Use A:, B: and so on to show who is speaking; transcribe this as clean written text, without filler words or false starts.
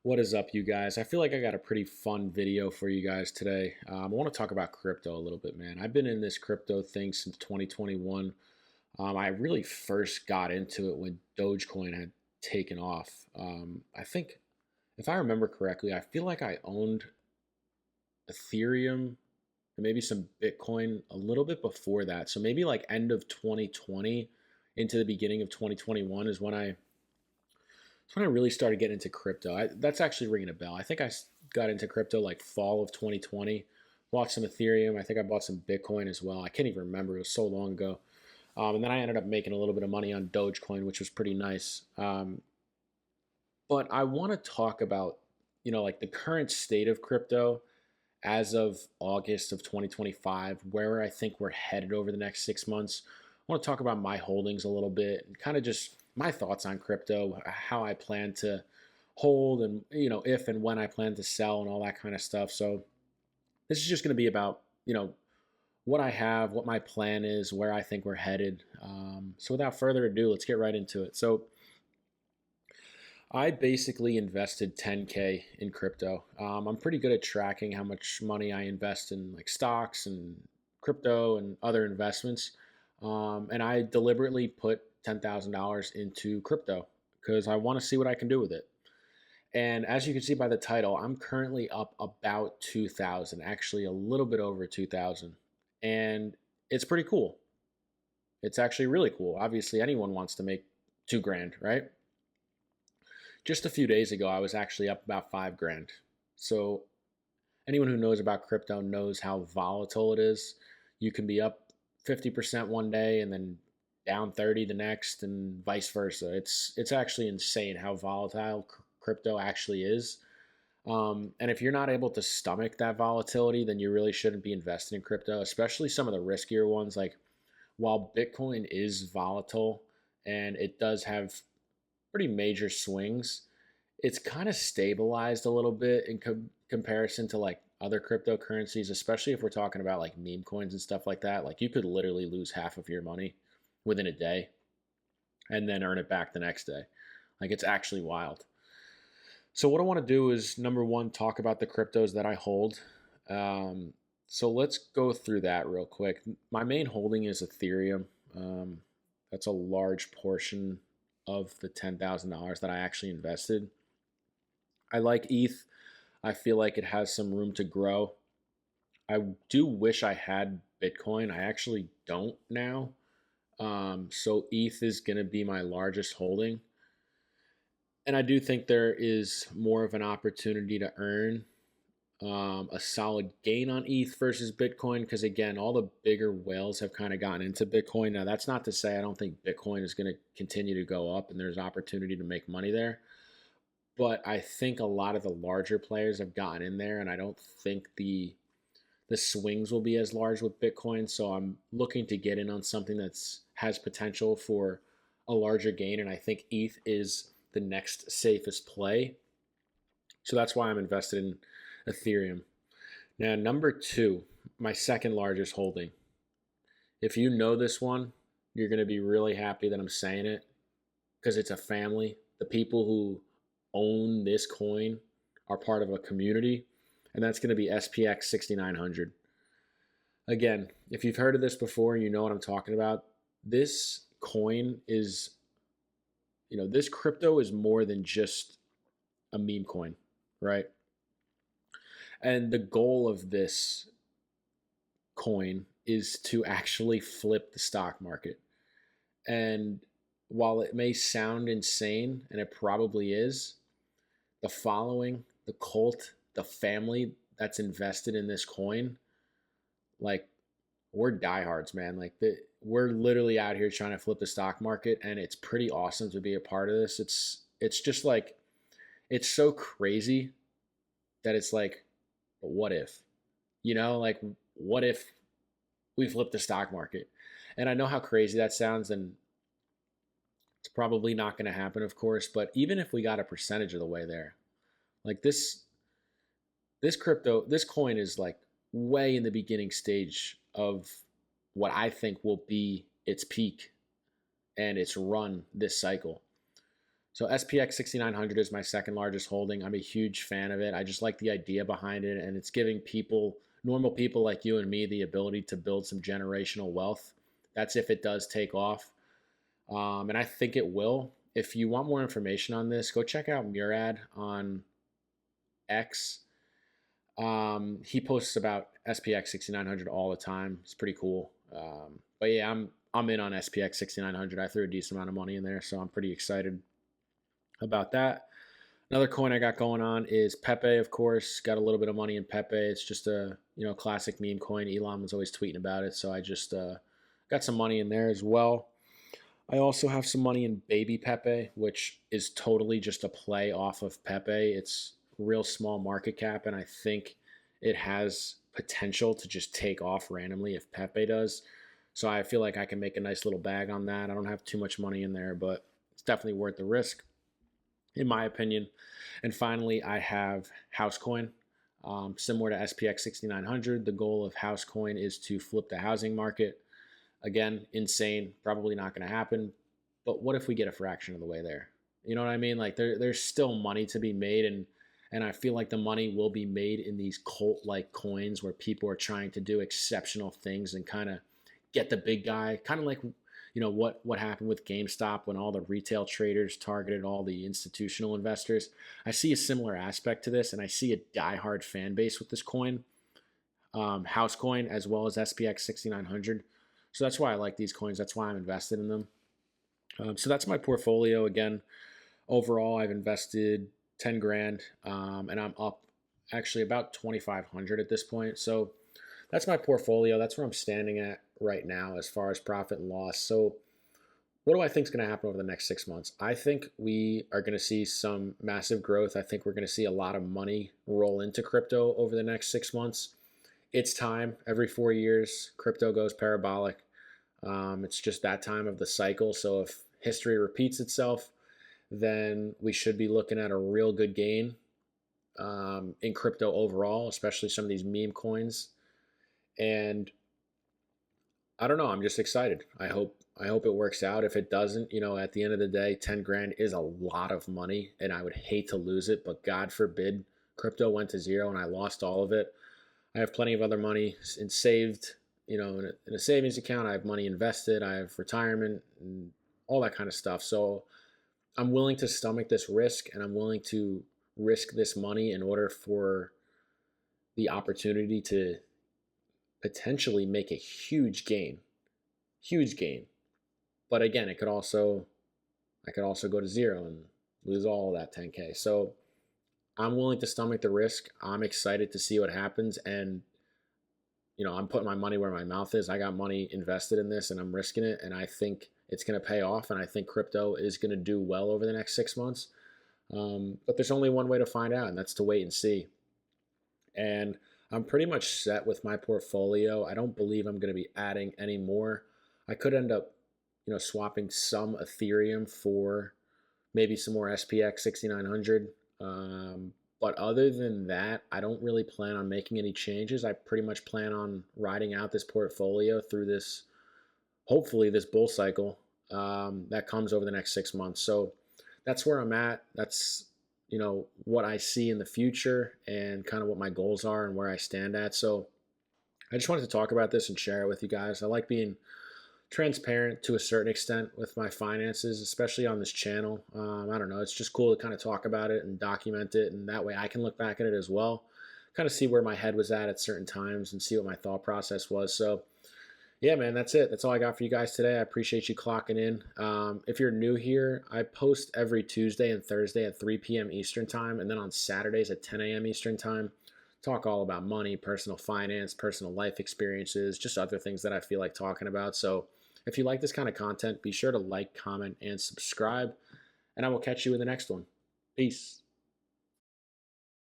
A: What is up, you guys? I feel like I got a pretty fun video for you guys today. I want to talk about crypto a little bit, man. I've been in this crypto thing since 2021. I really first got into it when Dogecoin had taken off. I think, if I remember correctly, I feel like I owned Ethereum and maybe some Bitcoin a little bit before that. So maybe like end of 2020 into the beginning of 2021 is when I really started getting into crypto. That's actually ringing a bell. I think I got into crypto like fall of 2020. Bought some Ethereum. I think I bought some Bitcoin as well. I can't even remember. It was so long ago. And then I ended up making a little bit of money on Dogecoin, which was pretty nice. But I want to talk about, like the current state of crypto as of August of 2025, where I think we're headed over the next 6 months. I want to talk about my holdings a little bit and kind of just my thoughts on crypto, how I plan to hold and, if and when I plan to sell and all that kind of stuff. So this is just going to be about, what I have, what my plan is, where I think we're headed. So without further ado, let's get right into it. So I basically invested 10K in crypto. I'm pretty good at tracking how much money I invest in like stocks and crypto and other investments. And I deliberately put $10,000 into crypto because I want to see what I can do with it. And as you can see by the title, I'm currently up about 2,000, actually a little bit over 2,000. And it's pretty cool. It's actually really cool. Obviously, anyone wants to make 2 grand, right? Just a few days ago, I was actually up about 5 grand. So anyone who knows about crypto knows how volatile it is. You can be up 50% one day and then down 30 the next and vice versa. It's actually insane how volatile crypto actually is. And if you're not able to stomach that volatility, then you really shouldn't be invested in crypto, especially some of the riskier ones. Like while Bitcoin is volatile and it does have pretty major swings, it's kind of stabilized a little bit in comparison to like other cryptocurrencies, especially if we're talking about like meme coins and stuff like that. Like you could literally lose half of your money within a day and then earn it back the next day. Like it's actually wild. So what I want to do is number one, talk about the cryptos that I hold. So let's go through that real quick. My main holding is Ethereum. Um, that's a large portion of the $10,000 that I actually invested. I like ETH. I feel like it has some room to grow. I do wish I had Bitcoin. I actually don't now. So ETH is going to be my largest holding. And I do think there is more of an opportunity to earn a solid gain on ETH versus Bitcoin because, again, all the bigger whales have kind of gotten into Bitcoin. Now, that's not to say I don't think Bitcoin is going to continue to go up and there's opportunity to make money there. But I think a lot of the larger players have gotten in there, and I don't think the swings will be as large with Bitcoin. So I'm looking to get in on something that's has potential for a larger gain, and I think ETH is the next safest play. So that's why I'm invested in Ethereum. Now, number two, my second largest holding. If you know this one, you're going to be really happy that I'm saying it because it's a family. The people who own this coin are part of a community, and that's going to be SPX 6900. Again, if you've heard of this before, you know what I'm talking about. This coin is, this crypto is more than just a meme coin, right? And the goal of this coin is to actually flip the stock market. And while it may sound insane, and it probably is, the following, the cult, the family that's invested in this coin, like we're diehards, man. We're literally out here trying to flip the stock market, and it's pretty awesome to be a part of this. It's just like it's so crazy that it's like, but what if? Like what if we flip the stock market? And I know how crazy that sounds, and it's probably not going to happen, of course. But even if we got a percentage of the way there, like this coin is like way in the beginning stage of what I think will be its peak and its run this cycle. So SPX 6900 is my second largest holding. I'm a huge fan of it. I just like the idea behind it, and it's giving people, normal people like you and me, the ability to build some generational wealth. That's if it does take off. And I think it will. If you want more information on this, go check out Murad on X. He posts about SPX 6900 all the time. It's pretty cool. But yeah, I'm in on SPX 6900. I threw a decent amount of money in there, so I'm pretty excited about that. Another coin I got going on is Pepe, of course. Got a little bit of money in Pepe. It's just a classic meme coin. Elon was always tweeting about it, so I just got some money in there as well. I also have some money in Baby Pepe, which is totally just a play off of Pepe. It's real small market cap, and I think it has potential to just take off randomly if Pepe does. So I feel like I can make a nice little bag on that. I don't have too much money in there, but it's definitely worth the risk, in my opinion. And finally, I have Housecoin. Similar to SPX 6900, the goal of Housecoin is to flip the housing market. Again, insane, probably not going to happen. But what if we get a fraction of the way there? You know what I mean? Like there's still money to be made, and I feel like the money will be made in these cult-like coins where people are trying to do exceptional things and kind of get the big guy, kind of like what happened with GameStop when all the retail traders targeted all the institutional investors. I see a similar aspect to this, and I see a diehard fan base with this coin, Housecoin, as well as SPX 6900. So that's why I like these coins. That's why I'm invested in them. So that's my portfolio. Again, overall, I've invested 10 grand, and I'm up actually about 2,500 at this point. So that's my portfolio. That's where I'm standing at right now as far as profit and loss. So what do I think is going to happen over the next 6 months? I think we are going to see some massive growth. I think we're going to see a lot of money roll into crypto over the next 6 months. It's time. Every 4 years, crypto goes parabolic. It's just that time of the cycle. So if history repeats itself, then we should be looking at a real good gain in crypto overall, especially some of these meme coins. And I don't know. I'm just excited. I hope it works out. If it doesn't, at the end of the day, 10 grand is a lot of money, and I would hate to lose it. But God forbid crypto went to zero and I lost all of it. I have plenty of other money and saved, in a savings account. I have money invested. I have retirement and all that kind of stuff. So I'm willing to stomach this risk, and I'm willing to risk this money in order for the opportunity to potentially make a huge gain. Huge gain. But again, I could also go to zero and lose all of that 10K. So I'm willing to stomach the risk. I'm excited to see what happens. And, I'm putting my money where my mouth is. I got money invested in this and I'm risking it. And I think it's going to pay off. And I think crypto is going to do well over the next 6 months. But there's only one way to find out, and that's to wait and see. And I'm pretty much set with my portfolio. I don't believe I'm going to be adding any more. I could end up, swapping some Ethereum for maybe some more SPX 6900. But other than that, I don't really plan on making any changes. I pretty much plan on riding out this portfolio through this, hopefully this bull cycle that comes over the next 6 months. So that's where I'm at. That's, what I see in the future and kind of what my goals are and where I stand at. So I just wanted to talk about this and share it with you guys. I like being transparent to a certain extent with my finances, especially on this channel. I don't know. It's just cool to kind of talk about it and document it. And that way I can look back at it as well, kind of see where my head was at certain times and see what my thought process was. So yeah, man, that's it. That's all I got for you guys today. I appreciate you clocking in. If you're new here, I post every Tuesday and Thursday at 3 p.m. Eastern time. And then on Saturdays at 10 a.m. Eastern time, talk all about money, personal finance, personal life experiences, just other things that I feel like talking about. So if you like this kind of content, be sure to like, comment, and subscribe. And I will catch you in the next one. Peace.